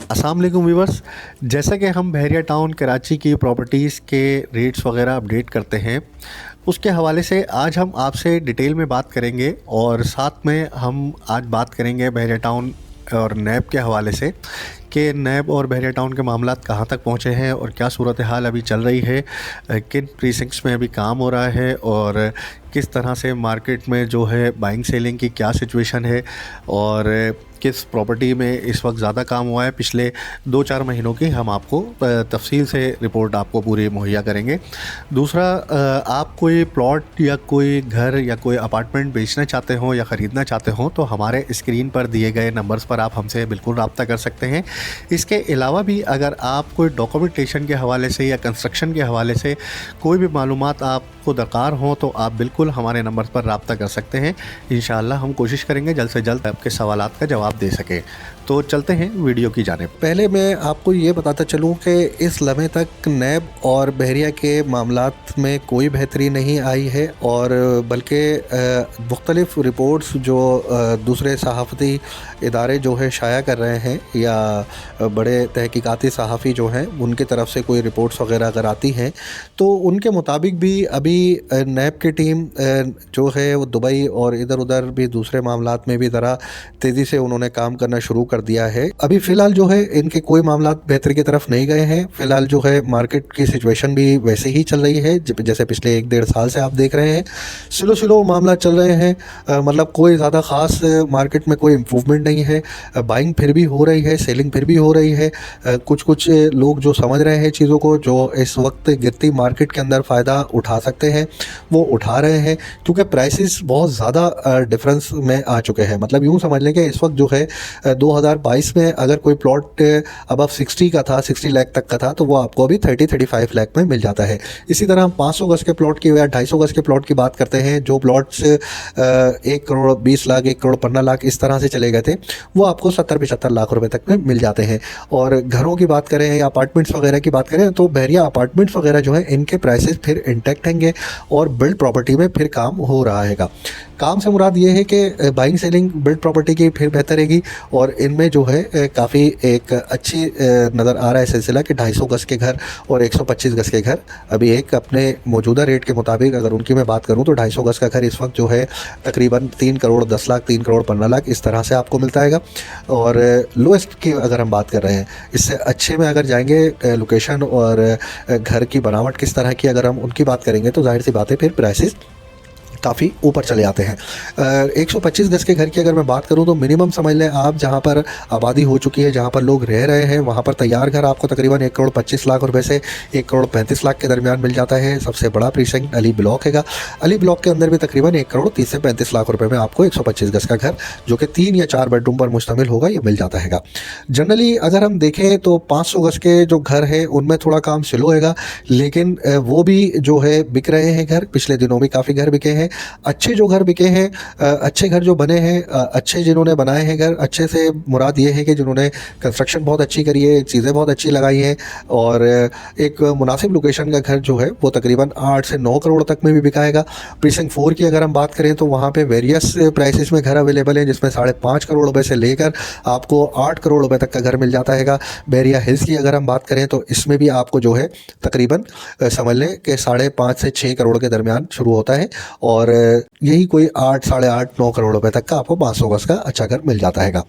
अस्सलाम वालेकुम व्यूवर्स। जैसा कि हम बहरिया टाउन कराची की प्रॉपर्टीज़ के रेट्स वगैरह अपडेट करते हैं, उसके हवाले से आज हम आपसे डिटेल में बात करेंगे और साथ में हम आज बात करेंगे बहरिया टाउन और नैब के हवाले से कि नैब और बहरिया टाउन के मामलात कहाँ तक पहुँचे हैं और क्या सूरत हाल अभी चल रही है, किन प्रीसिंक्ट्स में अभी काम हो रहा है और किस तरह से मार्केट में जो है बाइंग सेलिंग की क्या सिचुएशन है और किस प्रॉपर्टी में इस वक्त ज़्यादा काम हुआ है। पिछले 2-4 महीनों की हम आपको तफसील से रिपोर्ट आपको पूरी मुहैया करेंगे। दूसरा, आप कोई प्लॉट या कोई घर या कोई अपार्टमेंट बेचना चाहते हो या ख़रीदना चाहते हो तो हमारे स्क्रीन पर दिए गए नंबर्स पर आप हमसे बिल्कुल रब्ता कर सकते हैं। इसके अलावा भी अगर आप कोई डॉक्यूमेंटेशन के हवाले से या कंस्ट्रक्शन के हवाले से कोई भी मालूमात आपको दरकार हो तो आप बिल्कुल हमारे नंबर पर रब्ता कर सकते हैं। इंशाअल्लाह हम कोशिश करेंगे जल्द से जल्द आपके सवालात का जवाब दे सकें। तो चलते हैं वीडियो की जानिब। पहले मैं आपको ये बताता चलूँ कि इस लम्हे तक नैब और बहरिया के मामलात में कोई बेहतरी नहीं आई है और बल्कि मुख्तलिफ रिपोर्ट्स जो दूसरे सहाफ़ती इदारे जो है शाया कर रहे हैं या बड़े तहकीकाती सहाफ़ी जो हैं उनकी तरफ से कोई रिपोर्ट्स वगैरह अगर आती हैं तो उनके मुताबिक भी अभी नैब की टीम जो है वो दुबई और इधर उधर भी दूसरे मामलात में भी ज़रा तेज़ी से उन्होंने काम करना शुरू कर दिया है। अभी फ़िलहाल जो है इनके कोई मामला बेहतरी की तरफ नहीं गए हैं। फ़िलहाल जो है मार्केट की सिचुएशन भी वैसे ही चल रही है जैसे पिछले 1-1.5 साल से आप देख रहे हैं। स्लो मामला चल रहे हैं, मतलब कोई ज़्यादा ख़ास मार्केट में कोई इम्प्रूवमेंट नहीं है। बाइंग फिर भी हो रही है, सेलिंग फिर भी हो रही है। कुछ लोग जो समझ रहे हैं चीज़ों को, जो इस वक्त गिरती मार्केट के अंदर फ़ायदा उठा सकते हैं वो उठा रहे हैं, क्योंकि प्राइसेस बहुत ज़्यादा डिफरेंस में आ चुके हैं। मतलब यूँ समझ लें कि इस वक्त जो है 2022 में अगर कोई प्लॉट अबव 60 का था, 60 लाख तक का था, तो वो आपको अभी 30-35 लाख में मिल जाता है। इसी तरह हम 500 गज़ के प्लॉट की या 250 गज़ के प्लॉट की बात करते हैं, जो प्लॉट्स 1 करोड़ 20 लाख, 1 करोड़ 15 लाख इस तरह से चले गए थे, वो आपको 70-75 लाख रुपए तक में मिल जाते हैं। और घरों की बात करें या अपार्टमेंट्स वगैरह की बात करें तो बहरिया अपार्टमेंट्स वगैरह जो है इनके प्राइसेस फिर इंटैक्ट होंगे और बिल्ड प्रॉपर्टी में फिर काम हो रहा है। काम से मुराद ये है कि बाइंग सेलिंग बिल्ड प्रॉपर्टी की फिर बेहतर रहेगी और इनमें जो है काफ़ी एक अच्छी नज़र आ रहा है सिलसिला कि 250 गज़ के घर और 125 गज़ के घर अभी एक अपने मौजूदा रेट के मुताबिक अगर उनकी मैं बात करूं तो 250 गज़ का घर इस वक्त जो है तकरीबन 3 करोड़ 10 लाख, 3 करोड़ 15 लाख इस तरह से आपको मिलता है। और लोएस्ट की अगर हम बात कर रहे हैं, इससे अच्छे में अगर जाएंगे लोकेशन और घर की बनावट किस तरह की अगर हम उनकी बात करेंगे तो जाहिर सी बात है फिर प्राइसेस काफ़ी ऊपर चले जाते हैं। 125 गज़ के घर की अगर मैं बात करूं तो मिनिमम समझ लें आप जहां पर आबादी हो चुकी है, जहां पर लोग रह रहे हैं, वहां पर तैयार घर आपको तकरीबन 1 करोड़ 25 लाख रुपए से 1 करोड़ 35 लाख के दरमियान मिल जाता है। सबसे बड़ा प्रीसिंक्ट अली ब्लॉक है। अली ब्लॉक के अंदर भी तकरीबन 1 करोड़ 30 से 35 लाख रुपये में आपको 125 गज़ का घर जो कि 3 या 4 बेडरूम पर मुश्तमिल होगा ये मिल जाता है। जनरली अगर हम देखें तो 500 गज़ के जो घर है उनमें थोड़ा काम स्लो होगा, लेकिन वो भी जो है बिक रहे हैं घर। पिछले दिनों भी काफ़ी घर बिके हैं। अच्छे जो घर बिके हैं, अच्छे घर जो बने हैं, अच्छे जिन्होंने बनाए हैं घर, अच्छे से मुराद ये है कि जिन्होंने कंस्ट्रक्शन बहुत अच्छी करी है, चीज़ें बहुत अच्छी लगाई हैं और एक मुनासिब लोकेशन का घर जो है वो तकरीबन 8 से 9 करोड़ तक में भी बिकाएगा। प्रीसिंक्ट 4 की अगर हम बात करें तो वहाँ पे वेरियस प्राइसेस में घर अवेलेबल हैं, जिसमें 5.5 करोड़ रुपए से लेकर आपको 8 करोड़ रुपए तक का घर मिल जाता है। बहरिया हिल्स की अगर हम बात करें तो इसमें भी आपको जो है तकरीबन समझ लें कि 5.5 से 6 करोड़ के दरमियान शुरू होता है और यही कोई 8, 8.5, 9 करोड़ रुपए तक का आपको 500 गज़ का अच्छा घर मिल जाता है।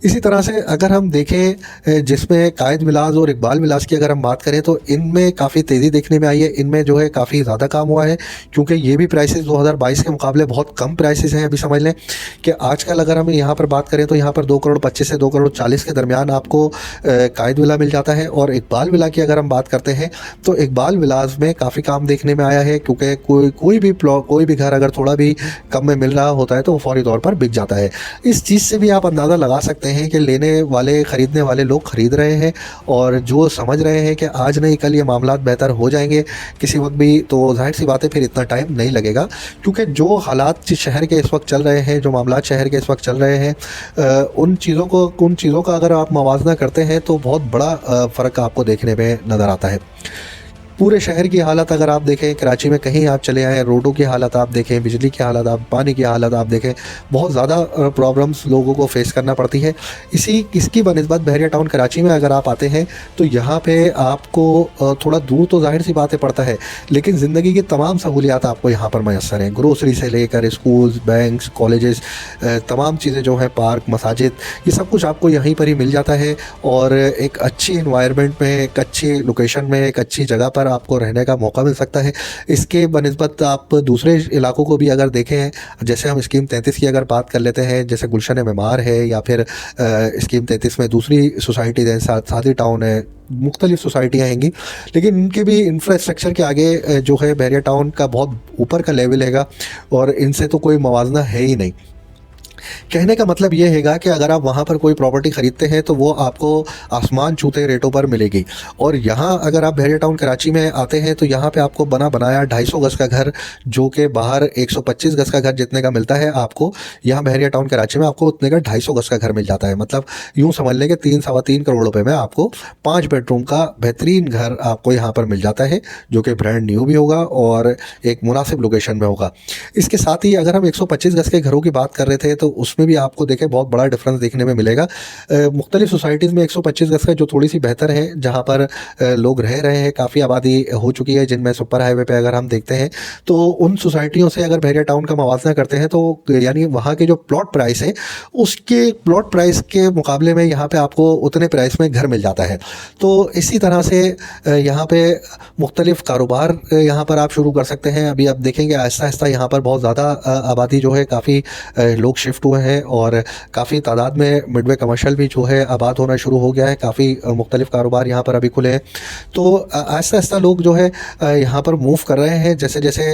इसी तरह से अगर हम देखें जिसमें कायद विलास और इकबाल विलास की अगर हम बात करें तो इनमें काफ़ी तेज़ी देखने में आई है। इनमें जो है काफ़ी ज़्यादा काम हुआ है, क्योंकि ये भी प्राइसेस 2022 के मुकाबले बहुत कम प्राइसेस हैं। अभी समझ लें कि आजकल अगर हम यहाँ पर बात करें तो यहाँ पर 2 करोड़ 25 से 2 करोड़ 40 के दरमियान आपको कायद विला मिल जाता है। और इकबाल विला की अगर हम बात करते हैं तो इकबाल विलास में काफ़ी काम देखने में आया है, क्योंकि कोई भी घर अगर थोड़ा भी कम में मिल रहा होता है तो वो फौरी तौर पर बिक जाता है। इस चीज़ से भी आप अंदाज़ा लगा सकते हैं कि लेने वाले ख़रीदने वाले लोग ख़रीद रहे हैं और जो समझ रहे हैं कि आज नहीं कल ये मामलात बेहतर हो जाएंगे किसी वक्त भी, तो जाहिर सी बात है फिर इतना टाइम नहीं लगेगा। क्योंकि जो हालात शहर के इस वक्त चल रहे हैं, जो मामलात शहर के इस वक्त चल रहे हैं, उन चीज़ों का अगर आप मवाजना करते हैं तो बहुत बड़ा फ़र्क आपको देखने में नज़र आता है। पूरे शहर की हालत अगर आप देखें, कराची में कहीं आप चले आएँ, रोडों की हालत आप देखें, बिजली की हालत आप, पानी की हालत आप देखें, बहुत ज़्यादा प्रॉब्लम्स लोगों को फेस करना पड़ती है। इसकी बनिस्बत बहरिया टाउन कराची में अगर आप आते हैं तो यहाँ पे आपको थोड़ा दूर तो ज़ाहिर सी बातें पड़ता है, लेकिन ज़िंदगी की तमाम सहूलियात आपको यहाँ पर मैसर हैं। ग्रोसरी से लेकर स्कूल्स, बैंक्स, कॉलेजेस, तमाम चीज़ें जो हैं, पार्क, मसाजिद, ये सब कुछ आपको यहीं पर ही मिल जाता है। और एक अच्छी इन्वायरमेंट में, एक अच्छी लोकेशन में, एक अच्छी जगह पर आपको रहने का मौका मिल सकता है। इसके बनिस्बत आप दूसरे इलाकों को भी अगर देखें, जैसे हम स्कीम 33 की अगर बात कर लेते हैं, जैसे गुलशन मेमार है, या फिर स्कीम 33 में दूसरी सोसाइटीज़ हैं, सादी टाउन है, मुख्तलिफ सोसाइटियाँ हैंगी, लेकिन इनके भी इंफ्रास्ट्रक्चर के आगे जो है बहरिया टाउन का बहुत ऊपर का लेवल हैगा, और इनसे तो कोई मवाजना है ही नहीं। कहने का मतलब ये हैगा कि अगर आप वहाँ पर कोई प्रॉपर्टी ख़रीदते हैं तो वो आपको आसमान छूते रेटों पर मिलेगी। और यहाँ अगर आप बहरिया टाउन कराची में आते हैं तो यहाँ पे आपको बना बनाया 250 गज़ का घर, जो कि बाहर 125 गज़ का घर जितने का मिलता है, आपको यहाँ बहरिया टाउन कराची में आपको उतने का 250 गज़ का घर मिल जाता है। मतलब यूँ समझ लें कि 3-3.25 करोड़ रुपए में आपको 5 बेडरूम का बेहतरीन घर आपको यहाँ पर मिल जाता है, जो कि ब्रांड न्यू भी होगा और एक मुनासिब लोकेशन में होगा। इसके साथ ही अगर हम 125 गज़ के घरों की बात कर रहे थे तो उसमें भी आपको देखें बहुत बड़ा डिफरेंस देखने में मिलेगा। मुख्तलिफ सोसाइटीज़ में 125 गज़ का जो थोड़ी सी बेहतर है, जहाँ पर लोग रह रहे हैं, काफ़ी आबादी हो चुकी है, जिनमें सुपर हाईवे पे अगर हम देखते हैं तो उन सोसाइटियों से अगर बहरिया टाउन का मवाजना करते हैं तो यानी वहाँ के जो प्लॉट प्राइस है, उसके प्लॉट प्राइस के मुकाबले में यहाँ पे आपको उतने प्राइस में घर मिल जाता है। तो इसी तरह से यहाँ पे मुख्तलिफ कारोबार यहाँ पर आप शुरू कर सकते हैं। अभी आप देखेंगे आहिस्ता आहिस्ता यहाँ पर बहुत ज़्यादा आबादी जो है, काफ़ी लोग शिफ्ट हुए हैं और काफ़ी तादाद में मिडवे कमर्शियल भी जो है आबाद होना शुरू हो गया है। काफ़ी मुख्तलिफ कारोबार यहाँ पर अभी खुले हैं। तो आहिस्ता आहिस्ता लोग जो है यहाँ पर मूव कर रहे हैं, जैसे जैसे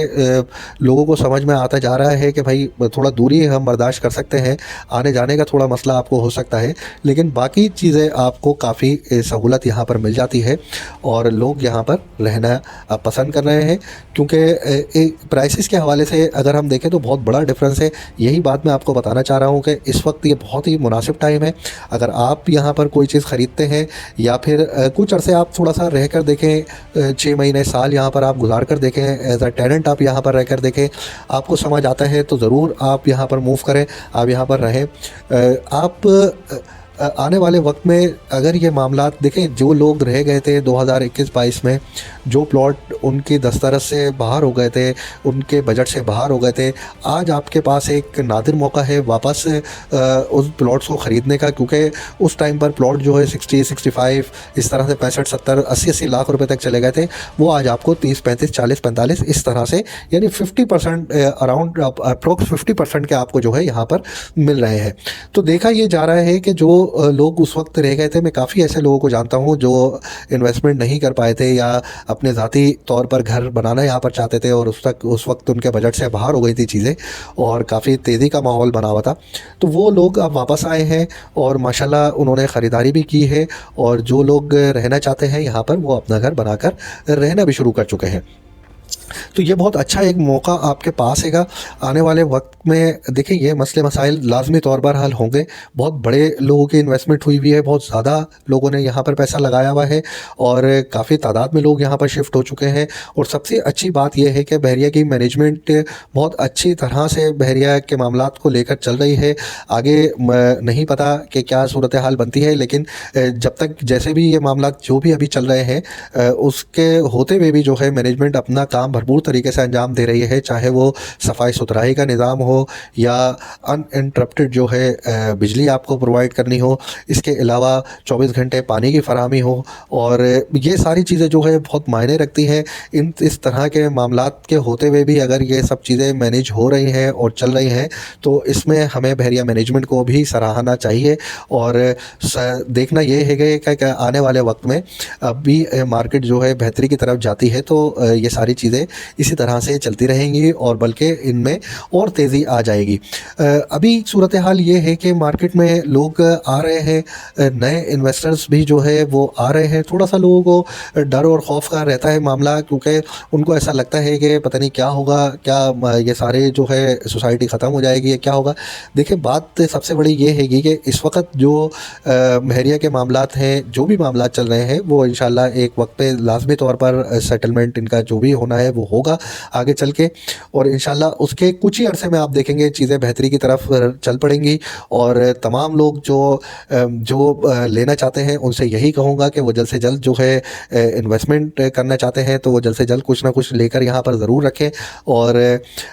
लोगों को समझ में आता जा रहा है कि भाई थोड़ा दूरी हम बर्दाश्त कर सकते हैं, आने जाने का थोड़ा मसला आपको हो सकता है, लेकिन बाकी चीज़ें आपको काफ़ी सहूलत यहाँ पर मिल जाती है और लोग यहाँ पर रहना पसंद कर रहे हैं। क्योंकि प्राइसेस के हवाले से अगर हम देखें तो बहुत बड़ा डिफरेंस है। यही बात मैं आपको बताना चाह रहा हूँ कि इस वक्त ये बहुत ही मुनासिब टाइम है। अगर आप यहाँ पर कोई चीज़ ख़रीदते हैं या फिर कुछ अरसे आप थोड़ा सा रह कर देखें, 6 महीने साल यहाँ पर आप गुजार कर देखें, एज अ टेनेंट आप यहाँ पर रह कर देखें, आपको समझ आता है तो ज़रूर आप यहाँ पर मूव करें, आप यहाँ पर रहें। आप आने वाले वक्त में अगर ये मामलात देखें, जो लोग रह गए थे 2021-22 में, जो प्लॉट उनकी दस्तरस से बाहर हो गए थे, उनके बजट से बाहर हो गए थे, आज आपके पास एक नादिर मौका है वापस उस प्लॉट्स को ख़रीदने का। क्योंकि उस टाइम पर प्लॉट जो है 60-65 इस तरह से 65-70 80-80 लाख रुपए तक चले गए थे, वो आज आपको 30-35 40-45 इस तरह से, यानी 50% अराउंड अप्रोक्स 50% के आपको जो है यहाँ पर मिल रहे हैं। तो देखा ये जा रहा है कि जो लोग उस वक्त रह गए थे, मैं काफ़ी ऐसे लोगों को जानता हूँ जो इन्वेस्टमेंट नहीं कर पाए थे या अपने ज़ाती तौर पर घर बनाना यहाँ पर चाहते थे और उस वक्त उनके बजट से बाहर हो गई थी चीज़ें और काफ़ी तेज़ी का माहौल बना हुआ था। तो वो लोग अब वापस आए हैं और माशाल्लाह उन्होंने ख़रीदारी भी की है, और जो लोग रहना चाहते हैं यहाँ पर वो अपना घर बनाकर रहना भी शुरू कर चुके हैं। तो ये बहुत अच्छा एक मौका आपके पास हैगा। आने वाले वक्त में देखिए ये मसले मसाइल लाजमी तौर पर हल होंगे। बहुत बड़े लोगों की इन्वेस्टमेंट हुई हुई है, बहुत ज़्यादा लोगों ने यहाँ पर पैसा लगाया हुआ है और काफ़ी तादाद में लोग यहाँ पर शिफ्ट हो चुके हैं। और सबसे अच्छी बात यह है कि बहरिया की मैनेजमेंट बहुत अच्छी तरह से बहरिया के मामलात को लेकर चल रही है। आगे नहीं पता कि क्या सूरत हाल बनती है, लेकिन जब तक जैसे भी ये मामलात जो भी अभी चल रहे हैं उसके होते हुए भी जो है मैनेजमेंट अपना काम भरपूर तरीके से अंजाम दे रही है। चाहे वो सफाई सुथराई का निज़ाम हो या अनइंटरप्टेड जो है बिजली आपको प्रोवाइड करनी हो, इसके अलावा 24 घंटे पानी की फराहमी हो, और ये सारी चीज़ें जो है बहुत मायने रखती हैं। इस तरह के मामलात के होते हुए भी अगर ये सब चीज़ें मैनेज हो रही हैं और चल रही हैं तो इसमें हमें बहरिया मैनेजमेंट को भी सराहना चाहिए। और देखना ये है कि आने वाले वक्त में अभी मार्केट जो है बेहतरी की तरफ जाती है तो ये सारी चीज़ें चीज़ें इसी तरह से चलती रहेंगी और बल्कि इनमें और तेज़ी आ जाएगी। अभी सूरत हाल ये है कि मार्केट में लोग आ रहे हैं, नए इन्वेस्टर्स भी जो है वो आ रहे हैं। थोड़ा सा लोगों को डर और खौफ का रहता है मामला, क्योंकि उनको ऐसा लगता है कि पता नहीं क्या होगा, क्या ये सारे जो है सोसाइटी ख़त्म हो जाएगी या क्या होगा। देखिए, बात सबसे बड़ी ये है कि इस वक्त जो बहरिया के मामलात हैं, जो भी मामलात चल रहे हैं, वो इंशाल्लाह एक वक्त पे लाजमी तौर पर सेटलमेंट इनका जो भी होना है वो होगा आगे चल के, और इंशाल्लाह उसके कुछ ही अरसे में आप देखेंगे चीज़ें बेहतरी की तरफ चल पड़ेंगी। और तमाम लोग जो लेना चाहते हैं उनसे यही कहूँगा कि वो जल्द से जल्द जो है इन्वेस्टमेंट करना चाहते हैं तो वो जल्द से जल्द कुछ ना कुछ लेकर यहाँ पर ज़रूर रखें, और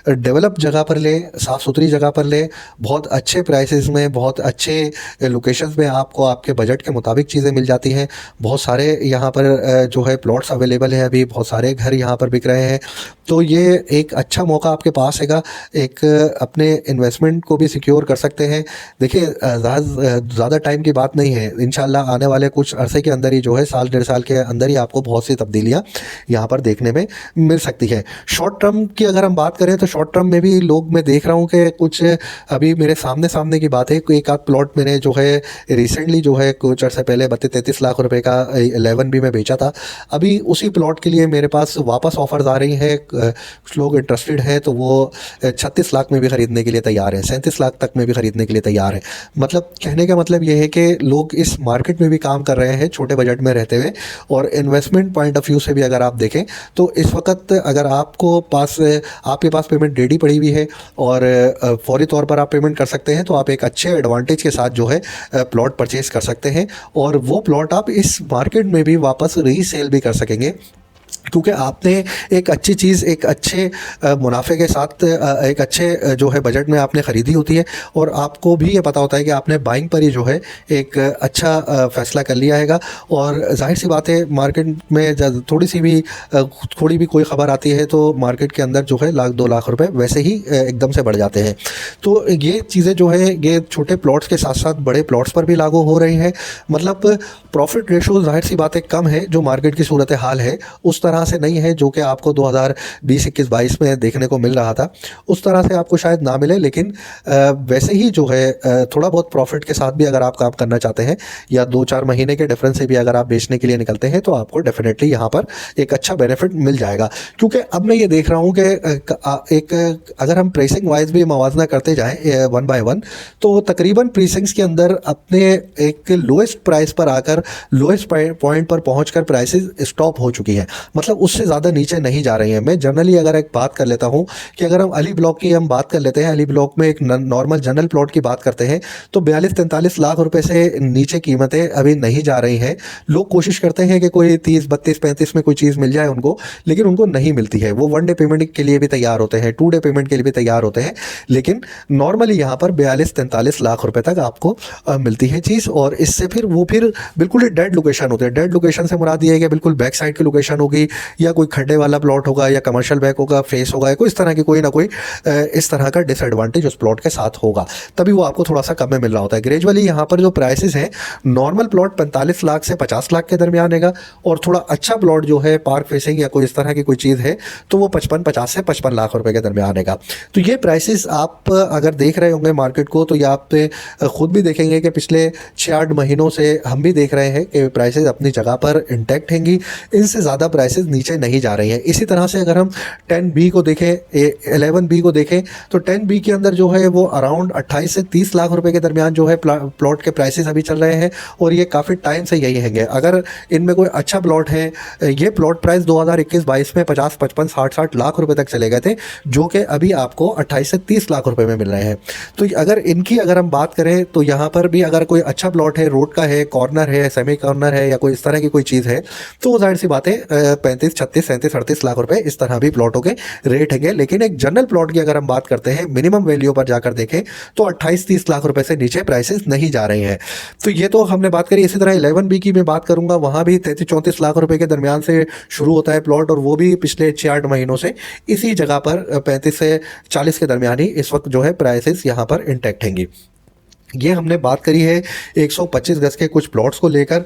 डेवलप जगह पर लें, साफ़ सुथरी जगह पर लें, बहुत अच्छे प्राइसेस में, बहुत अच्छे लोकेशंस में आपको आपके बजट के मुताबिक चीज़ें मिल जाती हैं। बहुत सारे यहाँ पर जो है प्लॉट्स अवेलेबल हैं, अभी बहुत सारे घर यहाँ पर बिक रहे हैं। तो ये एक अच्छा मौका आपके पास हैगा, एक अपने इन्वेस्टमेंट को भी सिक्योर कर सकते हैं। देखिए, ज़्यादा टाइम की बात नहीं है, इंशाल्लाह आने वाले कुछ अरसे के अंदर ही जो है, साल डेढ़ साल के अंदर ही आपको बहुत सी तब्दीलियाँ यहाँ पर देखने में मिल सकती है। शॉर्ट टर्म की अगर हम बात करें तो शॉर्ट टर्म में भी लोग, मैं देख रहा हूँ कि कुछ अभी मेरे सामने की बात है, एक आध प्लॉट मैंने जो है रिसेंटली जो है कुछ अर्से पहले 32-33 लाख रुपए का 11B में बेचा था। अभी उसी प्लॉट के लिए मेरे पास वापस ऑफर्स आ रही हैं, कुछ लोग इंटरेस्टेड हैं तो वो 36 लाख में भी ख़रीदने के लिए तैयार है, 37 लाख तक में भी ख़रीदने के लिए तैयार है। मतलब कहने का मतलब ये है कि लोग इस मार्केट में भी काम कर रहे हैं छोटे बजट में रहते हुए। और इन्वेस्टमेंट पॉइंट ऑफ व्यू से भी अगर आप देखें तो इस वक्त अगर आपके पास पेमेंट रेडी पड़ी हुई है और फौरी तौर पर आप पेमेंट कर सकते हैं, तो आप एक अच्छे एडवांटेज के साथ जो है प्लॉट परचेज़ कर सकते हैं, और वो प्लॉट आप इस मार्केट में भी वापस रीसेल भी कर सकेंगे, क्योंकि आपने एक अच्छी चीज़ एक अच्छे मुनाफे के साथ एक अच्छे जो है बजट में आपने ख़रीदी होती है, और आपको भी ये पता होता है कि आपने बाइंग पर ही जो है एक अच्छा फ़ैसला कर लिया हैगा। और जाहिर सी बात है, मार्केट में थोड़ी भी कोई ख़बर आती है तो मार्केट के अंदर जो है 1-2 लाख रुपए वैसे ही एकदम से बढ़ जाते हैं। तो ये चीज़ें जो है ये छोटे प्लॉट्स के साथ साथ बड़े प्लॉट्स पर भी लागू हो रही हैं। मतलब प्रॉफिट रेशो जाहिर सी बात है कम है, जो मार्केट की सूरत हाल है उस तरह से नहीं है जो कि आपको 2020, 21, 22 में देखने को मिल रहा था। उस तरह से आपको शायद ना मिले, लेकिन वैसे ही जो है थोड़ा बहुत प्रॉफिट के साथ भी अगर आप काम करना चाहते हैं, या 2-4 महीने के डिफरेंस से भी अगर आप बेचने के लिए निकलते हैं, तो आपको डेफिनेटली यहाँ पर एक अच्छा बेनिफिट मिल जाएगा। क्योंकि अब मैं ये देख रहा हूँ कि अगर हम प्रेसिंग वाइज भी मवाजना करते जाएँ 1 बाय 1, तो तकरीबन प्रीसिंग्स के अंदर अपने एक लोएस्ट प्राइस पर आकर लोएस्ट पॉइंट पर पहुँच कर प्राइसेस स्टॉप हो चुकी हैं। मतलब उससे ज़्यादा नीचे नहीं जा रही हैं। मैं जनरली अगर एक बात कर लेता हूँ कि अगर हम अली ब्लॉक की बात कर लेते हैं, अली ब्लॉक में एक नॉर्मल जनरल प्लॉट की बात करते हैं, तो 42-43 लाख रुपए से नीचे कीमतें अभी नहीं जा रही हैं। लोग कोशिश करते हैं कि कोई 30, 32, 35 में कोई चीज़ मिल जाए उनको, लेकिन उनको नहीं मिलती है। वो 1 डे पेमेंट के लिए भी तैयार होते हैं, 2 डे पेमेंट के लिए भी तैयार होते हैं, लेकिन नॉर्मली यहाँ पर 42-43 लाख रुपए तक आपको मिलती है चीज़। और इससे फिर बिल्कुल ही डेड लोकेशन होते हैं। डेड लोकेशन से मुराद ये है कि बिल्कुल बैक साइड की लोकेशन होगी, या कोई खड्डे वाला प्लॉट होगा, या कमर्शियल बैक होगा, फेस होगा, या कोई इस तरह की कोई ना कोई इस तरह का डिसएडवांटेज उस प्लॉट के साथ होगा, तभी वो आपको थोड़ा सा कम में मिल रहा होता है। ग्रेजुअली यहाँ पर जो प्राइसेस हैं, नॉर्मल प्लॉट 45 लाख से 50 लाख के दरमियान है, और थोड़ा अच्छा प्लॉट जो है पार्क फेसिंग या कोई इस तरह की कोई चीज़ है तो वो 50 से 55 लाख रुपए के दरमियान है। तो ये प्राइसेस आप अगर देख रहे होंगे मार्केट को, तो ये आप खुद भी देखेंगे कि पिछले 6-8 महीनों से हम भी देख रहे हैं कि प्राइसेस अपनी जगह पर इंटैक्ट हैंगी, इनसे ज़्यादा प्राइसेस नीचे नहीं जा रही हैं। इसी तरह से अगर हम 10B को देखें, 11B को देखें, तो 10B के अंदर जो है वो अराउंड 28 से 30 लाख रुपए के दरमियान जो है प्लॉट के प्राइसेस अभी चल रहे हैं, और ये काफ़ी टाइम से यही हैंगे। अगर इनमें कोई अच्छा प्लॉट है, ये प्लॉट प्राइस 2021-22 में 50, 55, 60 लाख रुपए तक चले गए थे, जो कि अभी आपको 28 से 30 लाख रुपए में मिल रहे हैं। तो अगर हम बात करें तो यहाँ पर भी अगर कोई अच्छा प्लॉट है, रोड का है, कॉर्नर है, सेमी कॉर्नर है, या कोई इस तरह की कोई चीज़ है, तो जाहिर सी बात है 35, 36, 37, 38 लाख रुपए इस तरह भी प्लॉटों के रेट हैंगे। लेकिन एक जनरल प्लॉट की अगर हम बात करते हैं, मिनिमम वैल्यू पर जाकर देखें, तो 28-30 लाख रुपए से नीचे प्राइसेस नहीं जा रहे हैं। तो ये तो हमने बात करी। इसी तरह 11B की मैं बात करूंगा, वहाँ भी 33-34 लाख रुपए के दरमियान से शुरू होता है प्लॉट, और वो भी पिछले 6-8 महीनों से इसी जगह पर 35 से 40 के दरमियान ही इस वक्त जो है प्राइसेस यहाँ पर इंटैक्ट हैंगी। ये हमने बात करी है 125 गज के कुछ प्लॉट्स को लेकर।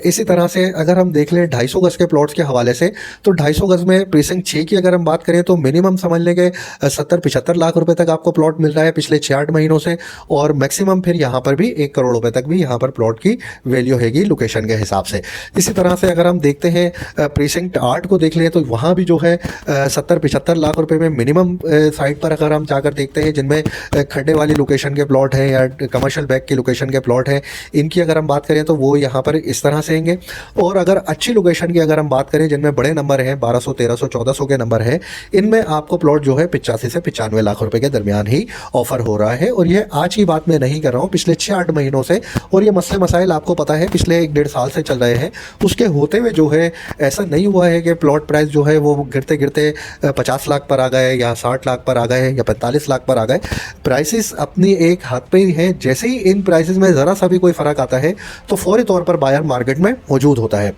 इसी तरह से अगर हम देख लें 250 गज के प्लॉट्स के हवाले से, तो 250 गज में प्रीसिंक्ट 6 की अगर हम बात करें तो मिनिमम समझ लें कि 70-75 लाख रुपए तक आपको प्लॉट मिल रहा है पिछले 6-8 महीनों से, और मैक्सिमम फिर यहाँ पर भी 1 करोड़ रुपए तक भी यहाँ पर प्लॉट की वैल्यू हैगी लोकेशन के हिसाब से। इसी तरह से अगर हम देखते हैं प्रीसिंक्ट 8 को देख लें तो वहाँ भी जो है 70-75 लाख रुपये में मिनिमम साइट पर अगर हम जाकर देखते हैं, जिनमें खड्डे वाली लोकेशन के प्लॉट हैं या कमर्शियल बैक की लोकेशन के प्लॉट है, इनकी अगर हम बात करें तो वो यहाँ पर इस तरह से होंगे। और अगर अच्छी लोकेशन की अगर हम बात करें, जिनमें बड़े नंबर हैं 1200, 1300, 1400 के नंबर है, इनमें आपको प्लॉट जो है 85 से 95 लाख रुपए के दरमियान ही ऑफर हो रहा है। और ये आज की बात मैं नहीं कर रहा हूँ, पिछले 6-8 महीनों से, और ये मसले मसाइल आपको पता है पिछले 1-1.5 साल से चल रहे हैं। उसके होते हुए जो है ऐसा नहीं हुआ है कि प्लॉट प्राइस जो है वो गिरते गिरते 50 लाख पर आ गए या 60 लाख पर आ गए या 45 लाख पर आ गए। प्राइसेस अपनी एक हाथ पे ही है। जैसे ही इन प्राइसेस में ज़रा सा भी कोई फ़र्क आता है तो फौरी तौर पर बायर मार्केट में मौजूद होता है।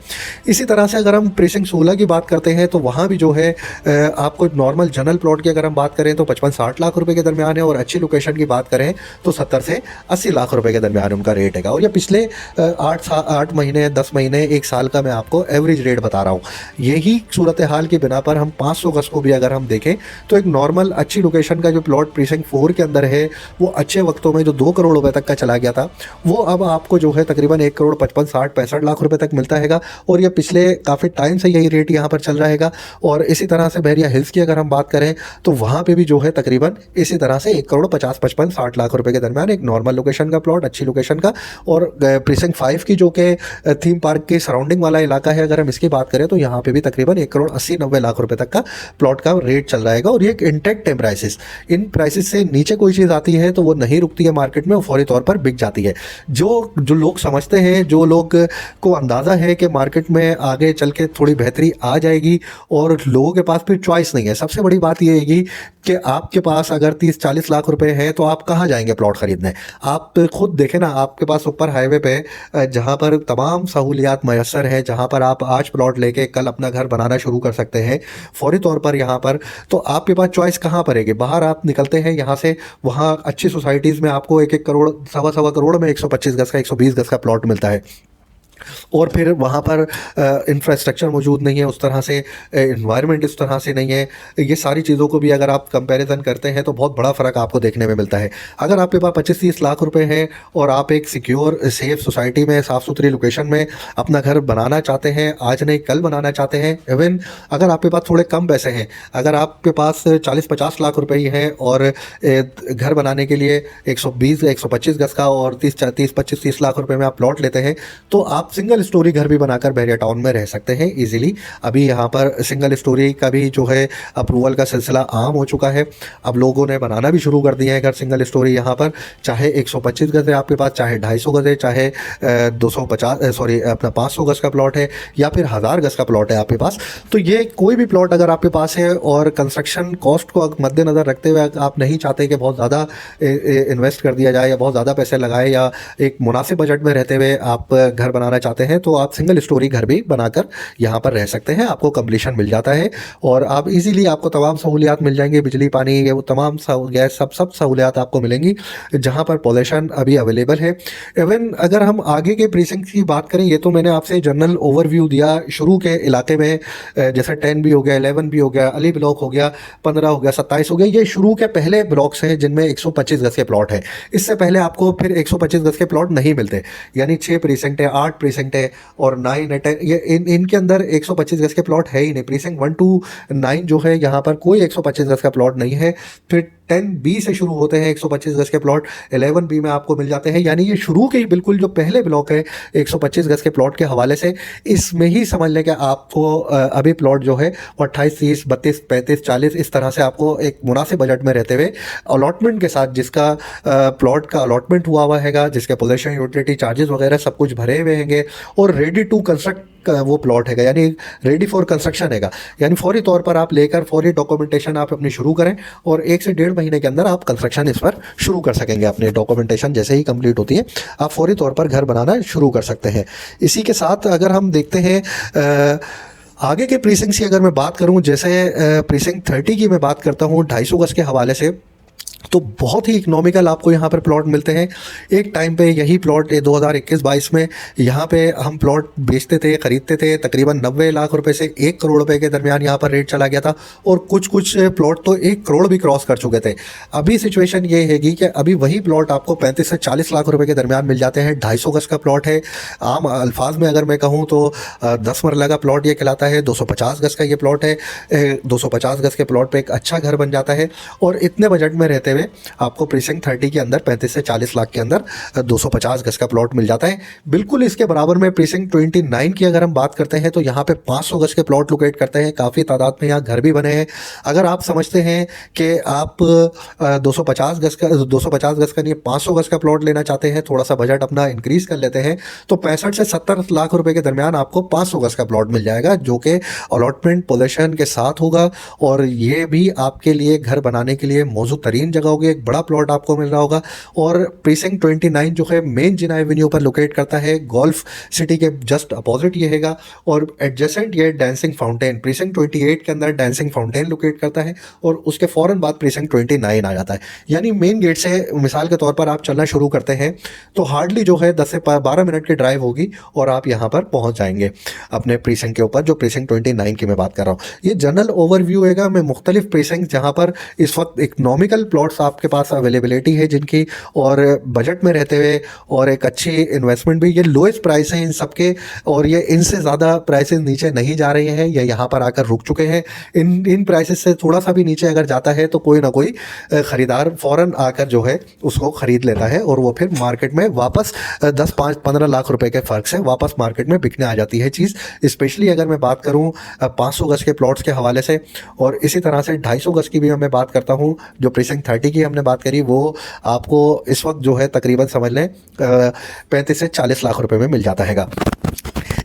इसी तरह से अगर हम प्रीसिंक्ट 16 की बात करते हैं तो वहाँ भी जो है आपको नॉर्मल जनरल प्लॉट की अगर हम बात करें तो 55-60 लाख रुपए के दरमियान है, और अच्छी लोकेशन की बात करें तो 70 से 80 लाख रुपए के दरमियान उनका रेट है। और ये पिछले 8 महीने, 10 महीने, 1 साल का मैं आपको एवरेज रेट बता रहा हूँ। यही सूरत हाल की बिना पर हम 500 गज को भी अगर हम देखें तो एक नॉर्मल अच्छी लोकेशन का जो प्लॉट प्रीसिंक्ट 4 के अंदर है वो अच्छे वक्तों में जो 2 करोड़ रुपए तक का चला गया था, वो अब आपको जो है तकरीबन 1 करोड़ 55, 60, 65 लाख रुपए तक मिलता हैगा। और ये पिछले काफ़ी टाइम से यही रेट यहाँ पर चल रहा हैगा। और इसी तरह से बहरिया हिल्स की अगर हम बात करें तो वहाँ पे भी जो है तकरीबन इसी तरह से 1 करोड़ 50, 55, 60 लाख रुपए के दरमियान एक नॉर्मल लोकेशन का प्लॉट, अच्छी लोकेशन का। और प्रीसिंक्ट 5 की जो कि थीम पार्क के सराउंडिंग वाला इलाका है, अगर हम इसकी बात करें तो यहाँ पे भी तकरीबन 1 करोड़ 80-90 लाख रुपए तक का प्लॉट का रेट चल रहा है। और ये एक इंटेक्ट है प्राइसेस। इन प्राइसेस से नीचे कोई चीज़ आती है तो वो नहीं रुकती है मार्केट में, वो फौरी तौर पर बिक जाती है। जो लोग समझते हैं, जो लोग को अंदाज़ा है कि मार्केट में आगे चल के थोड़ी बेहतरी आ जाएगी और लोगों के पास फिर चॉइस नहीं है। सबसे बड़ी बात यह है कि आपके पास अगर 30-40 लाख रुपए है तो आप कहाँ जाएंगे प्लॉट ख़रीदने? आप खुद देखें ना, आपके पास ऊपर हाईवे पे जहाँ पर तमाम सहूलियात मैसर हैं, जहाँ पर आप आज प्लॉट लेके कल अपना घर बनाना शुरू कर सकते हैं फौरी तौर पर यहाँ पर, तो आपके पास चॉइस कहाँ पर है? बाहर आप निकलते हैं यहाँ से, वहाँ अच्छी सोसाइटीज़ में आपको 1-1 करोड़, सवा करोड़ में 125 गज का, 120 गज का प्लॉट मिलता है। और फिर वहाँ पर इंफ्रास्ट्रक्चर मौजूद नहीं है उस तरह से, इन्वायरमेंट इस तरह से नहीं है। ये सारी चीज़ों को भी अगर आप कंपैरिजन करते हैं तो बहुत बड़ा फ़र्क आपको देखने में मिलता है। अगर आपके पास 25-30 लाख रुपए हैं और आप एक सिक्योर सेफ सोसाइटी में, साफ़ सुथरी लोकेशन में अपना घर बनाना चाहते हैं, आज नहीं कल बनाना चाहते हैं, इवन अगर आपके पास थोड़े कम पैसे हैं, अगर आपके पास 40-50 लाख रुपए ही हैं और घर बनाने के लिए 120-125 गज का और 30-25-30 लाख रुपए में आप प्लॉट लेते हैं, तो आप सिंगल स्टोरी घर भी बनाकर बहरिया टाउन में रह सकते हैं इजीली। अभी यहाँ पर सिंगल स्टोरी का भी जो है अप्रूवल का सिलसिला आम हो चुका है। अब लोगों ने बनाना भी शुरू कर दिया है घर सिंगल स्टोरी यहाँ पर, चाहे 125 गज है आपके पास, चाहे 250 गज है, चाहे 500 गज का प्लॉट है, या फिर 1000 गज का प्लॉट है आपके पास। तो ये कोई भी प्लॉट अगर आपके पास है और कंस्ट्रक्शन कॉस्ट को मद्देनज़र रखते हुए आप नहीं चाहते कि बहुत ज़्यादा इन्वेस्ट कर दिया जाए या बहुत ज़्यादा पैसे लगाए, या एक मुनासिब बजट में रहते हुए आप घर बनाना चाहते हैं, तो आप सिंगल स्टोरी घर भी बनाकर यहाँ पर रह सकते हैं। आपको कंप्लीशन मिल जाता है और आप इजीली, आपको तमाम सहूलियात मिल जाएंगी, बिजली पानी, ये वो तमाम गैस, सब सहूलियात आपको मिलेंगी, जहाँ पर पॉल्यूशन अभी अवेलेबल है। इवन अगर हम आगे के प्रीसिंक्ट की बात करें, ये तो मैंने आपसे जनरल ओवरव्यू दिया शुरू के इलाके में, जैसे 10 भी हो गया, 11 भी हो गया, अली ब्लॉक हो गया, 15 हो गया, 27 हो गया, ये शुरू के पहले ब्लॉक्स हैं जिनमें 125 गज के प्लॉट हैं। इससे पहले आपको फिर 125 गज के प्लॉट नहीं मिलते, यानी 6 प्रीसिंक्ट है, 8 प्रीसिंक्ट है और 9 है, 10, ये इनके अंदर 125 गज के प्लॉट है ही नहीं। प्रीसिंक्ट 1 to 9 जो है यहाँ पर कोई 125 गज का प्लॉट नहीं है। फिर 10B से शुरू होते हैं 125 गज के प्लॉट, 11B में आपको मिल जाते हैं। यानी ये शुरू के ही बिल्कुल जो पहले ब्लॉक है 125 गज के प्लॉट के हवाले से, इसमें ही समझ लें कि आपको अभी प्लॉट जो है 28, 30, 32, 35, 40 इस तरह से आपको एक मुनासिब बजट में रहते हुए अलॉटमेंट के साथ, जिसका प्लॉट का अलॉटमेंट हुआ हैगा, जिसके पोजेशन यूटिलिटी चार्जेस वगैरह सब कुछ भरे हुए हैंगे और रेडी टू कंस्ट्रक्ट वो प्लॉट हैगा, यानी रेडी फॉर कंस्ट्रक्शन हैगा। यानी फौरी तौर पर आप लेकर फौरी डॉक्यूमेंटेशन आप अपनी शुरू करें और 1 से 1.5 महीने के अंदर आप कंस्ट्रक्शन इस पर शुरू कर सकेंगे। अपने डॉक्यूमेंटेशन जैसे ही कंप्लीट होती है आप फौरी तौर पर घर बनाना शुरू कर सकते हैं। इसी के साथ अगर हम देखते हैं आगे के प्रीसिंक्ट की अगर मैं बात करूं, जैसे प्रीसिंक्ट 30 की मैं बात करता हूं 250 गज के हवाले से, तो बहुत ही इकोनॉमिकल आपको यहाँ पर प्लॉट मिलते हैं। एक टाइम पे यही प्लॉट 2021-22 में यहाँ पे हम प्लॉट बेचते थे, ख़रीदते थे, तकरीबन 90 लाख रुपए से 1 करोड़ रुपए के दरमियान यहाँ पर रेट चला गया था, और कुछ कुछ प्लॉट तो 1 करोड़ भी क्रॉस कर चुके थे। अभी सिचुएशन ये हैगी कि अभी वही प्लॉट आपको 35 से 40 लाख रुपए के दरमियान मिल जाते हैं। 250 गज का प्लॉट है। आम अल्फाज में अगर मैं कहूँ तो 10 मरला का प्लॉट ये कहलाता है। 250 गज का ये प्लॉट है। 250 गज के प्लॉट पे एक अच्छा घर बन जाता है, और इतने बजट में रहते हुए आपको प्रीसिंक्ट 30 के अंदर 35 से 40 लाख के अंदर 250 गज का प्लॉट मिल जाता है। बिल्कुल इसके बराबर में प्रीसिंक्ट 29 की अगर हम बात करते हैं तो यहाँ पे 500 गज के प्लॉट लोकेट करते हैं। काफ़ी तादाद में यहाँ घर भी बने हैं। अगर आप समझते हैं कि आप 250 गज का नहीं 500 गज का प्लॉट लेना चाहते हैं, थोड़ा सा बजट अपना इंक्रीज कर लेते हैं, तो 65 से 70 लाख रुपए के दरमियान आपको 500 गज का प्लॉट मिल जाएगा, जो कि अलॉटमेंट पोजीशन के साथ होगा, और ये भी आपके लिए घर बनाने के लिए मौजूद तरीन जगह होगी। एक बड़ा प्लॉट आपको मिल रहा होगा। और प्रीसिंक्ट 29 जो है मेन जिना एवेन्यू पर लोकेट करता है, गोल्फ सिटी के जस्ट अपोजिट ये हैगा, और एडजेसेंट ये डांसिंग फाउंटेन प्रीसिंक्ट 28 के अंदर डांसिंग फाउंटेन लोकेट करता है, और उसके फ़ौरन बाद प्रीसिंक्ट 29 आ जाता है। यानी मेन गेट से मिसाल के तौर पर आप चलना शुरू करते हैं तो हार्डली जो है 10 से 12 मिनट की ड्राइव होगी और आप यहाँ पर पहुँच जाएंगे अपने प्रीसिंक्ट के ऊपर, जो प्रीसिंक्ट 29 की मैं बात कर रहा हूँ। ये जनरल ओवरव्यू हैगा। मैं मुख्तलिफ प्रीसिंक्ट जहाँ पर इस वक्त इकोनॉमिकल प्लॉट्स आपके पास अवेलेबिलिटी है जिनकी, और बजट में रहते हुए, और एक अच्छी इन्वेस्टमेंट भी, ये लोएस्ट प्राइस हैं इन सबके, और ये इनसे ज़्यादा प्राइसेस नीचे नहीं जा रहे हैं, ये यहाँ पर आकर रुक चुके हैं। इन प्राइसेस से थोड़ा सा भी नीचे अगर जाता है तो कोई ना कोई ख़रीदार फ़ौरन आकर जो है उसको ख़रीद लेता है, और वो फिर मार्केट में वापस 10-15 लाख रुपए के फ़र्क से वापस मार्केट में बिकने आ जाती है चीज़। स्पेशली अगर मैं बात करूँ 500 गज के प्लॉट्स के हवाले से, और इसी तरह से 250 गज की भी मैं बात करता हूँ। जो प्रीसिंक्ट 30 की हमने बात करी वो आपको इस वक्त जो है तकरीबन समझ लें 35 से 40 लाख रुपए में मिल जाता हैगा।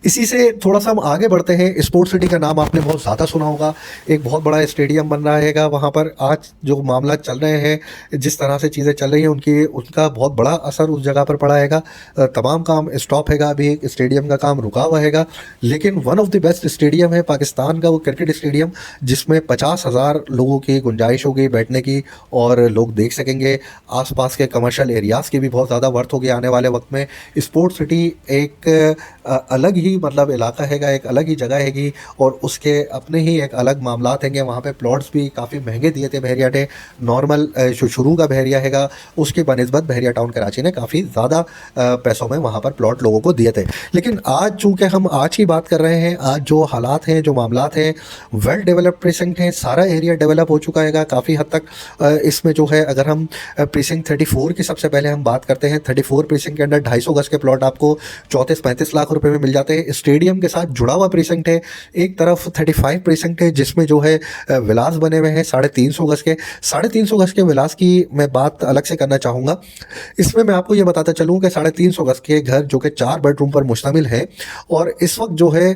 इसी से थोड़ा सा हम आगे बढ़ते हैं। स्पोर्ट्स सिटी का नाम आपने बहुत ज़्यादा सुना होगा। एक बहुत बड़ा स्टेडियम बन रहा हैगा वहाँ पर। आज जो मामला चल रहे हैं, जिस तरह से चीज़ें चल रही हैं, उनका बहुत बड़ा असर उस जगह पर पड़ा हैगा। तमाम काम स्टॉप हैगा, अभी स्टेडियम का काम रुका हुआ हैगा, लेकिन one of the best stadium है पाकिस्तान का वो क्रिकेट स्टेडियम, जिसमें 50,000 लोगों की गुंजाइश होगी बैठने की, और लोग देख सकेंगे। आसपास के कमर्शियल एरियाज़ की भी बहुत ज़्यादा वर्थ होगी आने वाले वक्त में। स्पोर्ट्स सिटी एक अलग ही मतलब इलाका हैगा, एक अलग ही जगह हैगी, और उसके अपने ही एक अलग मामलात हैंगे। वहाँ पे प्लॉट्स भी काफ़ी महंगे दिए थे बहरिया ने। नॉर्मल शुरू का बहरिया हैगा, उसके बनिस्बत बहरिया टाउन कराची ने काफ़ी ज़्यादा पैसों में वहाँ पर प्लॉट लोगों को दिए थे। लेकिन आज चूँकि हम आज की बात कर रहे हैं, आज जो हालात हैं, जो मामलात हैं, वेल डेवलप्ड प्रीसिंक्ट हैं, सारा एरिया डेवलप हो चुका हैगा काफ़ी हद तक। इसमें जो है अगर हम प्रीसिंक्ट 34 की सबसे पहले हम बात करते हैं, 34 प्रीसिंक्ट के अंदर 250 गज के प्लॉट आपको 34-35 लाख रुपए में मिल जाते हैं। स्टेडियम के साथ जुड़ा हुआ प्रीसिंक्ट है। एक तरफ 35 प्रीसिंक्ट है जिसमें जो है विलास बने हुए हैं 350 गज के। 350 गज के विलास की मैं बात अलग से करना चाहूँगा। इसमें मैं आपको ये बताता चलूँ कि 350 गज के घर जो कि 4 बेडरूम पर मुश्तमिल है, और इस वक्त जो है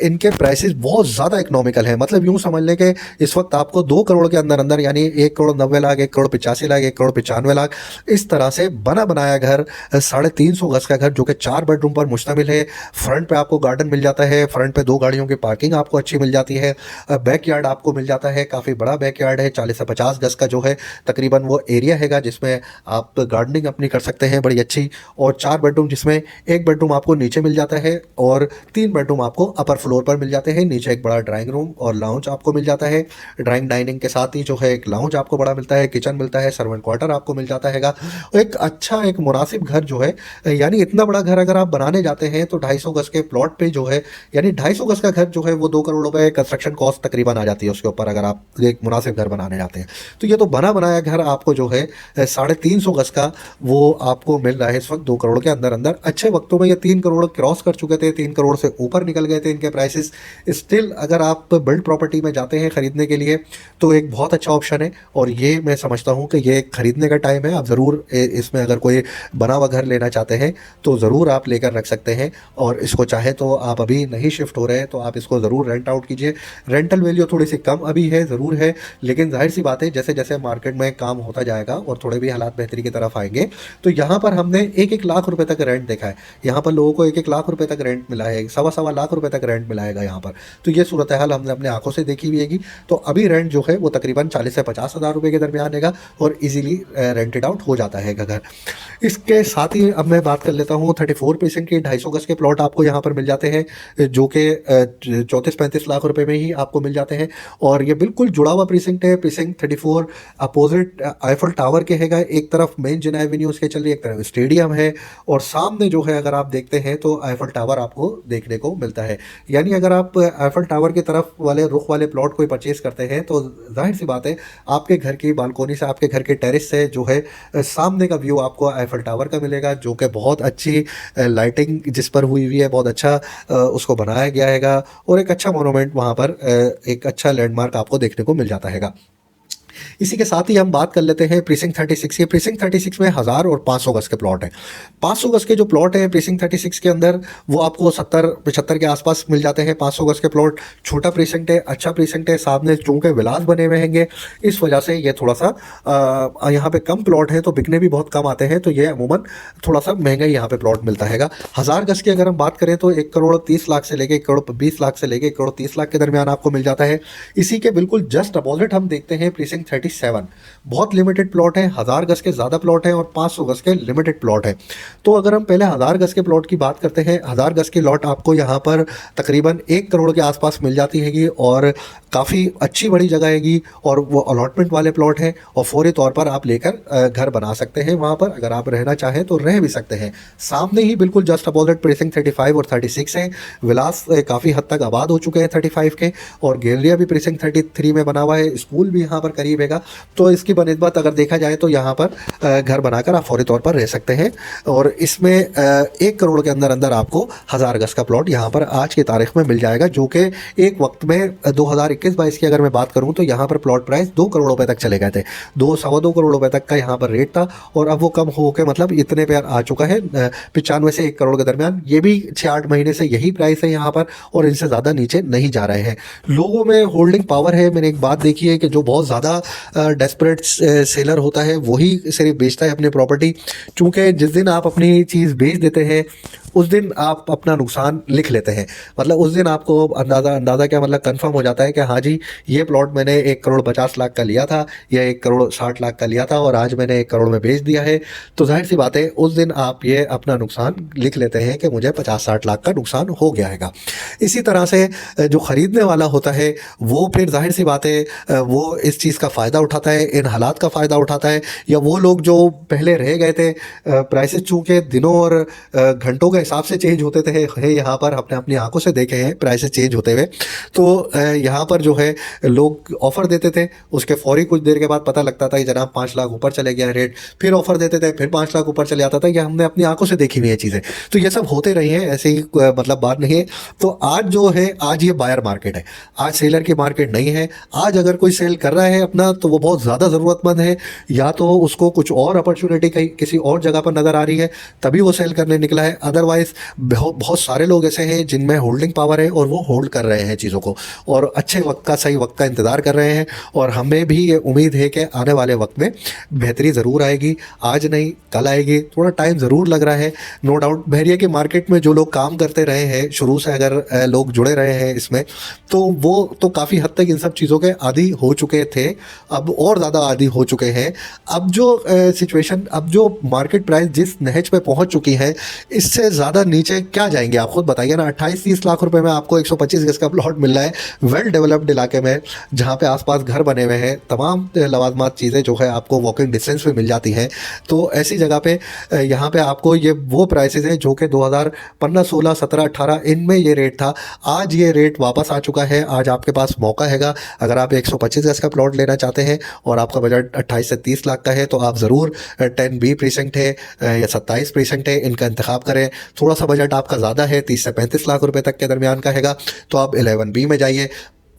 इनके प्राइसेस बहुत ज़्यादा इकोनॉमिकल है। मतलब यूँ समझ लें कि इस वक्त आपको 2 करोड़ के अंदर अंदर, यानी 1 करोड़ 90 लाख, 1 करोड़ 85 लाख, 1 करोड़ 95 लाख, इस तरह से बना बनाया घर, 350 गज का घर जो कि 4 बेडरूम पर मुश्तमिल है। फ्रंट पे आपको गार्डन मिल जाता है, फ्रंट पे 2 गाड़ियों की पार्किंग आपको अच्छी मिल जाती है। बैक यार्ड आपको मिल जाता है, काफ़ी बड़ा बैक यार्ड है, 40 से 50 गज का जो है तकरीबन वो एरिया हैगा जिसमें आप गार्डनिंग अपनी कर सकते हैं बड़ी अच्छी। और 4 बेडरूम जिसमें 1 बेडरूम आपको नीचे मिल जाता है और 3 बेडरूम आपको अपर फ्लोर पर मिल जाते हैं। नीचे एक बड़ा ड्राइंग रूम और लाउंज आपको मिल जाता है। ड्राइंग डाइनिंग के साथ ही जो है एक लाउंज आपको बड़ा मिलता है, किचन मिलता है, सर्वेंट क्वार्टर आपको मिल जाता हैगा। एक अच्छा एक मुनासिब घर जो है, यानी इतना बड़ा घर अगर आप बनाने जाते हैं तो 250 गज के प्लॉट पे जो है, यानी 250 गज का घर जो है वो 2 करोड़ रुपए कंस्ट्रक्शन कॉस्ट तकरीबन आ जाती है उसके ऊपर, अगर आप एक मुनासिब घर बनाने जाते हैं। तो ये तो बना बनाया घर आपको जो है 350 गज का वो आपको मिल रहा है इस वक्त 2 करोड़ के अंदर अंदर। अच्छे वक्तों में ये 3 करोड़ क्रॉस कर चुके थे, 3 करोड़ से ऊपर निकल गए थे इनके प्राइसेस। स्टिल अगर आप बिल्ड प्रॉपर्टी में जाते हैं ख़रीदने के लिए तो एक बहुत अच्छा ऑप्शन है, और ये मैं समझता हूँ कि ये ख़रीदने का टाइम है। आप ज़रूर इसमें अगर कोई बना हुआ घर लेना चाहते हैं तो ज़रूर आप लेकर रख सकते हैं और इसको चाहे तो आप अभी नहीं शिफ्ट हो रहे हैं तो आप इसको ज़रूर रेंट आउट कीजिए। रेंटल वैल्यू थोड़ी सी कम अभी है, ज़रूर है, लेकिन जाहिर सी बात है जैसे जैसे मार्केट में काम होता जाएगा और थोड़े भी हालात बेहतरी की तरफ आएंगे तो यहाँ पर हमने 1-1 लाख रुपए तक रेंट देखा है। यहाँ पर लोगों को 1-1 लाख रुपए तक रेंट मिला है, 1.25 लाख रुपए तक रेंट मिलाएगा यहाँ पर। तो ये सूरत हाल हमने अपने आंखों से देखी हुई है। तो अभी रेंट जो है वो तकरीबन 40 से 50 हज़ार रुपये के दरमियान है और इजीली रेंटेड आउट हो जाता है घर। इसके साथ ही अब मैं बात कर लेता हूँ 34% के 250 गज के प्लॉट आपको यहाँ पर मिल जाते हैं जो कि 34-35 लाख रुपए में ही आपको मिल जाते हैं। और ये बिल्कुल जुड़ा हुआ प्रीसिंक्ट है। प्रीसिंक्ट 34 अपोजिट आईफल टावर के हैगा, एक तरफ मेन जिना एवेन्यू उसके चल रही है, एक तरफ स्टेडियम है और सामने जो है अगर आप देखते हैं तो आईफल टावर आपको देखने को मिलता है। यानी अगर आप आईफल टावर की तरफ वाले रुख वाले प्लॉट कोई परचेज करते हैं तो जाहिर सी बात है आपके घर की बालकोनी से, आपके घर के टेरेस से जो है सामने का व्यू आपको आईफल टावर का मिलेगा, जो कि बहुत अच्छी लाइटिंग जिस पर हुई हुई है, बहुत अच्छा उसको बनाया गया है और एक अच्छा मोनूमेंट वहाँ पर एक अच्छा लैंडमार्क आपको देखने को मिल जाता है। इसी के साथ ही हम बात कर लेते हैं प्रीसिंक्ट 36 की। प्रीसिंक्ट 36 में 1000 और 500 गज के प्लॉट हैं। 500 गज के जो प्लॉट हैं प्रीसिंक्ट 36 के अंदर वो आपको 70-75 के आसपास मिल जाते हैं। 500 गज के प्लॉट, छोटा प्रीसिंक्ट है, अच्छा प्रीसिंक्ट है, सामने चूंकि विलास बने हुए हैंगे इस वजह से ये थोड़ा सा यहाँ पे कम प्लॉट है तो बिकने भी बहुत कम आते हैं, तो ये अमूमन थोड़ा सा महंगा ही यहाँ पे प्लॉट मिलता है। 1000 गज की अगर हम बात करें तो 1,30,00,000 से लेके 1,20,00,000 से लेके 1,30,00,000 के दरमियान आपको मिल जाता है। इसी के बिल्कुल जस्ट अपोजिट हम देखते हैं प्रीसिंक्ट 37, बहुत लिमिटेड प्लॉट है। 1000 गज के ज़्यादा प्लॉट है और 500 गज के लिमिटेड प्लॉट है। तो अगर हम पहले 1000 गज के प्लॉट की बात करते हैं, 1000 गज की लॉट आपको यहाँ पर तकरीबन 1 करोड़ के आसपास मिल जाती हैगी और काफ़ी अच्छी बड़ी जगह हैगी और वो अलॉटमेंट वाले प्लॉट हैं और फौरी तौर पर आप लेकर घर बना सकते हैं। वहाँ पर अगर आप रहना चाहें तो रह भी सकते हैं। सामने ही बिल्कुल जस्ट अपोजिट प्रीसिंक्ट 35 और 36 है। विलास काफ़ी हद तक आबाद हो चुके हैं 35 के और गैलरिया भी प्रीसिंक्ट 33 में बना हुआ है, स्कूल भी यहाँ पर करीब हैगा। तो इसकी बनिस्बत अगर देखा जाए तो यहाँ पर घर बनाकर आप फौरी तौर पर रह सकते हैं और इसमें 1 करोड़ के अंदर अंदर आपको 1000 गज का प्लॉट यहाँ पर आज की तारीख में मिल जाएगा, जो कि एक वक्त में 2021-22 की अगर मैं बात करूँ तो यहाँ पर प्लॉट प्राइस 2 करोड़ रुपए तक चले गए थे। 2-2.25 करोड़ रुपए तक का यहाँ पर रेट था और अब वो कम हो के मतलब इतने पे आ चुका है 95 से 1 करोड़ के दरमियान। ये भी 6-8 महीने से यही प्राइस है यहाँ पर और इनसे ज़्यादा नीचे नहीं जा रहे हैं। लोगों में होल्डिंग पावर है। मैंने एक बात देखी है कि जो बहुत ज़्यादा डेस्परेट सेलर होता है वही सिर्फ बेचता है अपनी प्रॉपर्टी, क्योंकि जिस दिन आप अपनी चीज़ बेच देते हैं उस दिन आप अपना नुकसान लिख लेते हैं। मतलब उस दिन आपको अंदाज़ा क्या मतलब कंफर्म हो जाता है कि हाँ जी ये प्लॉट मैंने 1,50,00,000 का लिया था या 1,60,00,000 का लिया था और आज मैंने 1 करोड़ में बेच दिया है। तो जाहिर सी बात है उस दिन आप ये अपना नुकसान लिख लेते हैं कि मुझे 50-60 लाख का नुकसान हो गया है। इसी तरह से जो ख़रीदने वाला होता है वो फिर जाहिर सी बात है वो इस चीज़ का फ़ायदा उठाता है, इन हालात का फ़ायदा उठाता है। या वो लोग जो पहले रह गए थे, प्राइसेस चूँकि दिनों और घंटों के हिसाब से चेंज होते थे, है यहाँ पर अपने अपनी आंखों से देखे हैं प्राइसेस चेंज होते हुए। तो यहाँ पर जो है लोग ऑफ़र देते थे, उसके फौरी कुछ देर के बाद पता लगता था कि जनाब 5 लाख ऊपर चले गया रेट, फिर ऑफ़र देते थे, फिर 5 लाख ऊपर चले जाता था। यह हमने अपनी आंखों से देखी हुई है चीज़ें। तो ये सब होते रही हैं, ऐसे ही मतलब बात नहीं है। तो आज जो है आज ये बायर मार्केट है, आज सेलर की मार्केट नहीं है। आज अगर कोई सेल कर रहा है अपना तो वो बहुत ज़्यादा ज़रूरतमंद है, या तो उसको कुछ और अपॉर्चुनिटी कहीं किसी और जगह पर नज़र आ रही है तभी वो सेल करने निकला है। अदरवाइज़ बहुत सारे लोग ऐसे हैं जिनमें होल्डिंग पावर है और वो होल्ड कर रहे हैं चीज़ों को और अच्छे वक्त का, सही वक्त का इंतज़ार कर रहे हैं। और हमें भी ये उम्मीद है कि आने वाले वक्त में बेहतरी ज़रूर आएगी, आज नहीं कल आएगी। थोड़ा टाइम ज़रूर लग रहा है नो डाउट। बहरिया की मार्केट में जो लोग काम करते रहे हैं शुरू से, अगर लोग जुड़े रहे हैं इसमें, तो वो तो काफ़ी हद तक इन सब चीज़ों के आदी हो चुके थे, अब और ज़्यादा आदी हो चुके हैं। अब जो सिचुएशन, अब जो मार्केट प्राइस जिस नहज पे पहुंच चुकी है, इससे ज़्यादा नीचे क्या जाएंगे आप खुद बताइए ना। 28-30 लाख रुपए में आपको 125 गज का प्लॉट मिल रहा है वेल डेवलप्ड इलाके में, जहाँ पे आसपास घर बने हुए हैं, तमाम लवाजमात चीज़ें जो है आपको वॉकिंग डिस्टेंस पे मिल जाती हैं। तो ऐसी जगह पे यहाँ पे आपको ये वो प्राइसेस हैं जो कि 2015, 16, 17, 18 इनमें ये रेट था। आज ये रेट वापस आ चुका है। आज आपके पास मौका हैगा, अगर आप 125 गज का प्लॉट लेना चाहते हैं और आपका बजट 28 से 30 लाख का है तो आप ज़रूर 10B प्रीसिंक्ट है या 27 प्रीसिंक्ट है, इनका इंतखाब करें। थोड़ा सा बजट आपका ज़्यादा है, 30 से 35 लाख रुपए तक के दरमियान का हैगा, तो आप 11B में जाइए।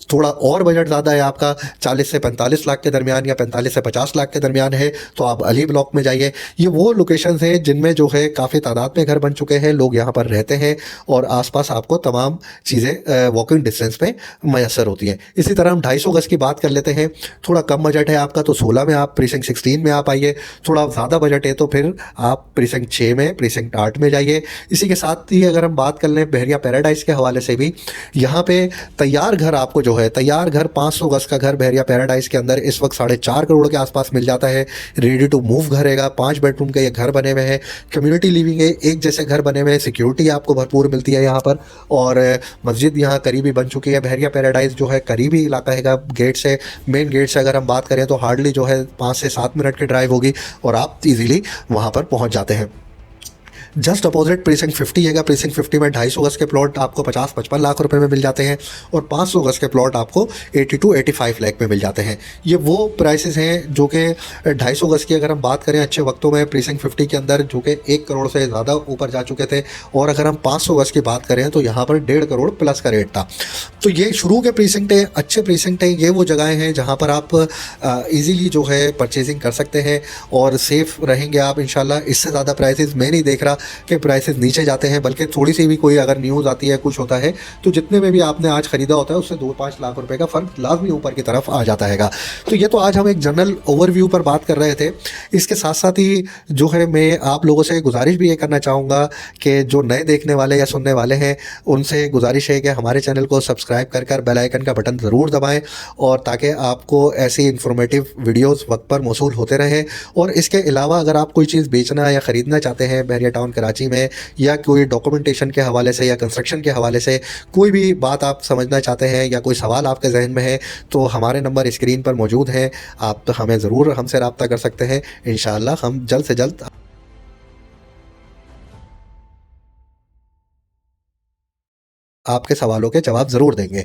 थोड़ा और बजट ज़्यादा है आपका, 40 से 45 लाख के दरमियान या 45 से 50 लाख के दरमियान है, तो आप अली ब्लॉक में जाइए। ये वो लोकेशंस हैं जिनमें जो है काफ़ी तादाद में घर बन चुके हैं, लोग यहाँ पर रहते हैं और आसपास आपको तमाम चीज़ें वॉकिंग डिस्टेंस पे मैसर होती हैं। इसी तरह हम 250 गज़ की बात कर लेते हैं। थोड़ा कम बजट है आपका तो 16 में आप प्रीसिंक्ट 16 में आप आइए। थोड़ा ज़्यादा बजट है तो फिर आप प्रीसिंक्ट 6 में, प्रीसिंक्ट 8 में जाइए। इसी के साथ ही अगर हम बात कर लें बहरिया पैराडाइज के हवाले से भी, यहाँ पे तैयार घर आपको जो है, तैयार घर 500 गज़ का घर बहरिया पैराडाइज के अंदर इस वक्त 4.5 करोड़ के आसपास मिल जाता है। रेडी टू मूव घर रहेगा, 5 बेडरूम के ये घर बने हुए हैं, कम्युनिटी लिविंग है, एक जैसे घर बने हुए हैं, सिक्योरिटी आपको भरपूर मिलती है यहाँ पर, और मस्जिद यहाँ करीबी बन चुकी है। बहरिया पैराडाइज जो है करीबी इलाका है गेट से, मेन गेट से अगर हम बात करें तो हार्डली जो है 5 से 7 मिनट की ड्राइव होगी और आप इजीली वहाँ पर पहुँच जाते हैं। जस्ट अपोजिट प्रीसिंक्ट 50 है। प्रीसिंक्ट 50 में 250 गज़ के प्लॉट आपको 50-55 लाख रुपए में मिल जाते हैं और 500 गज़ के प्लॉट आपको 82-85 लाख में मिल जाते हैं। ये वो प्राइसेस हैं जो कि 250 गज़ की अगर हम बात करें अच्छे वक्तों में प्रीसिंक्ट 50 के अंदर जो कि 1 करोड़ से ज़्यादा ऊपर जा चुके थे, और अगर हम 500 गज़ की बात करें तो यहाँ पर 1.5 करोड़ प्लस का रेट था। तो ये शुरू के प्रीसिंक्ट है, अच्छे प्रीसिंक्ट हैं, ये वो जगहें हैं जहाँ पर आप ईज़िली जो है परचेजिंग कर सकते हैं और सेफ़ रहेंगे आप इंशाल्लाह। इससे ज़्यादा प्राइसेस मैं नहीं देख रहा कि प्राइसेस नीचे जाते हैं, बल्कि थोड़ी सी भी कोई अगर न्यूज़ आती है, कुछ होता है, तो जितने में भी आपने आज ख़रीदा होता है उससे 2-5 लाख रुपए का फ़र्क लाजमी ऊपर की तरफ आ जाता है। तो ये तो आज हम एक जनरल ओवरव्यू पर बात कर रहे थे। इसके साथ साथ ही जो है मैं आप लोगों से गुजारिश भी ये करना चाहूँगा कि जो नए देखने वाले या सुनने वाले हैं उनसे गुजारिश है कि हमारे चैनल को सब्सक्राइब कर बेल आइकन का बटन ज़रूर दबाएँ, और ताकि आपको ऐसी इन्फॉर्मेटिव वीडियोज़ वक्त पर मौसूल होते रहें। और इसके अलावा अगर आप कोई चीज़ बेचना या ख़रीदना चाहते हैं बहरिया टाउन कराची में, या कोई डॉक्यूमेंटेशन के हवाले से या कंस्ट्रक्शन के हवाले से कोई भी बात आप समझना चाहते हैं या कोई सवाल आपके जहन में है, तो हमारे नंबर स्क्रीन पर मौजूद हैं, आप हमें ज़रूर हमसे रब्ता कर सकते हैं। इंशाअल्लाह हम जल्द से जल्द आपके सवालों के जवाब ज़रूर देंगे।